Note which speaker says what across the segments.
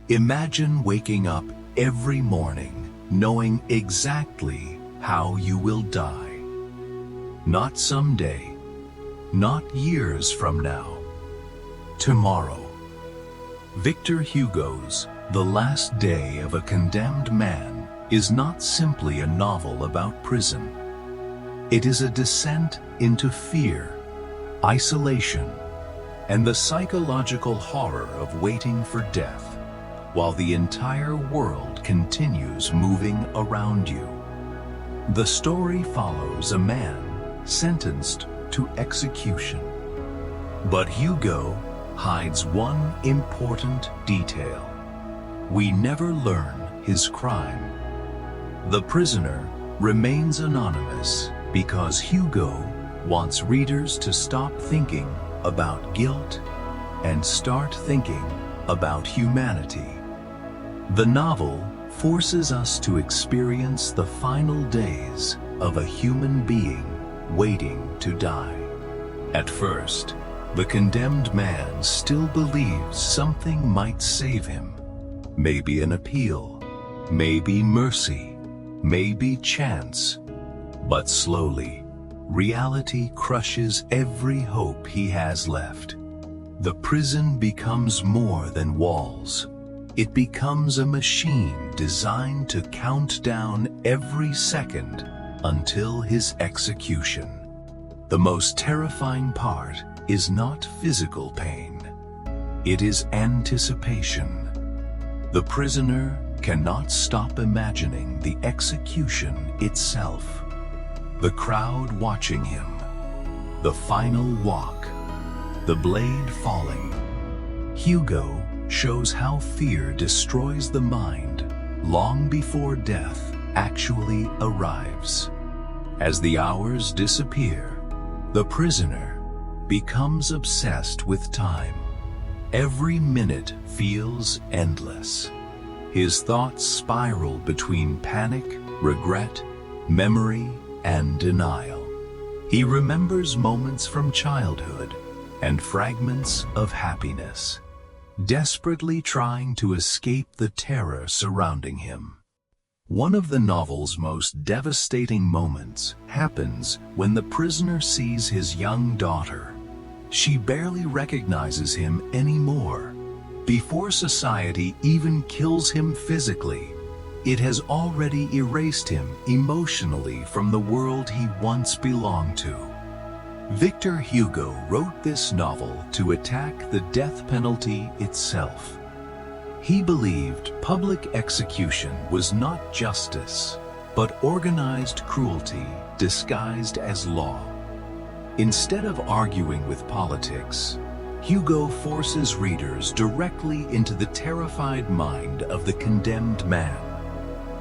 Speaker 1: Imagine waking up every morning knowing exactly how you will die. Not someday, not years from now, tomorrow. Victor Hugo's The Last Day of a Condemned Man is not simply a novel about prison. It is a descent into fear, isolation, and the psychological horror of waiting for death, while the entire world continues moving around you. The story follows a man sentenced to execution. But Hugo hides one important detail. We never learn his crime. The prisoner remains anonymous because Hugo wants readers to stop thinking about guilt and start thinking about humanity. The novel forces us to experience the final days of a human being waiting to die. At first, the condemned man still believes something might save him. Maybe an appeal, maybe mercy, maybe chance. But slowly, reality crushes every hope he has left. The prison becomes more than walls. It becomes a machine designed to count down every second until his execution. The most terrifying part is not physical pain. It is anticipation. The prisoner cannot stop imagining the execution itself. The crowd watching him, the final walk, the blade falling. Hugo shows how fear destroys the mind long before death actually arrives. As the hours disappear, the prisoner becomes obsessed with time. Every minute feels endless. His thoughts spiral between panic, regret, memory, and denial. He remembers moments from childhood and fragments of happiness, desperately trying to escape the terror surrounding him. One of the novel's most devastating moments happens when the prisoner sees his young daughter. She barely recognizes him anymore. Before society even kills him physically, it has already erased him emotionally from the world he once belonged to. Victor Hugo wrote this novel to attack the death penalty itself. He believed public execution was not justice, but organized cruelty disguised as law. Instead of arguing with politics, Hugo forces readers directly into the terrified mind of the condemned man.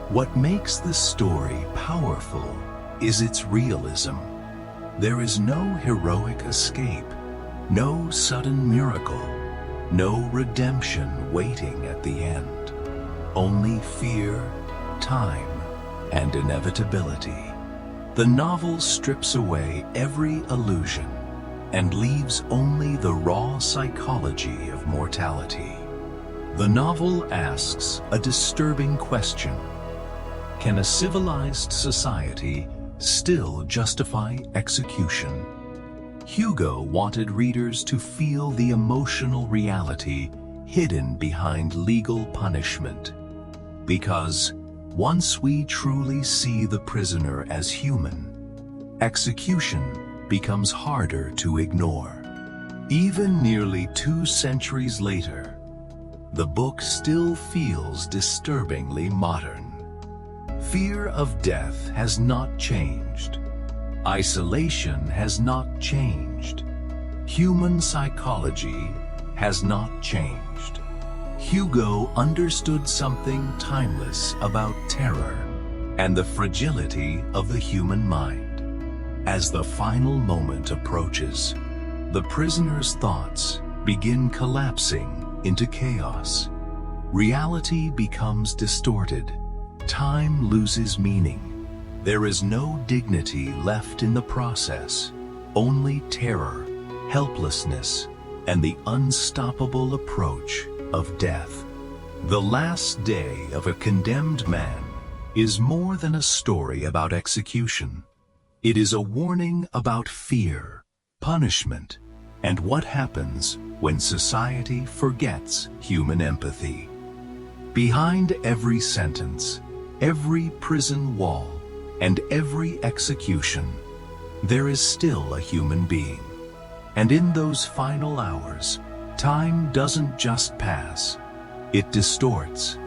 Speaker 1: What makes the story powerful is its realism. There is no heroic escape, no sudden miracle, no redemption waiting at the end. Only fear, time, and inevitability. The novel strips away every illusion and leaves only the raw psychology of mortality. The novel asks a disturbing question. Can a civilized society still justify execution? Hugo wanted readers to feel the emotional reality hidden behind legal punishment. Because once we truly see the prisoner as human, execution becomes harder to ignore. Even nearly 2 centuries later, the book still feels disturbingly modern. Fear of death has not changed. Isolation has not changed. Human psychology has not changed. Hugo understood something timeless about terror and the fragility of the human mind. As the final moment approaches, the prisoner's thoughts begin collapsing into chaos. Reality becomes distorted. Time loses meaning. There is no dignity left in the process, only terror, helplessness, and the unstoppable approach of death. The last day of a condemned man is more than a story about execution. It is a warning about fear, punishment, and what happens when society forgets human empathy. Behind every sentence, every prison wall, and every execution, there is still a human being. And in those final hours, time doesn't just pass, it distorts.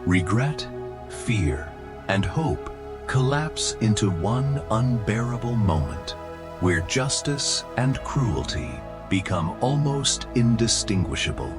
Speaker 1: Regret, fear, and hope collapse into one unbearable moment where justice and cruelty become almost indistinguishable.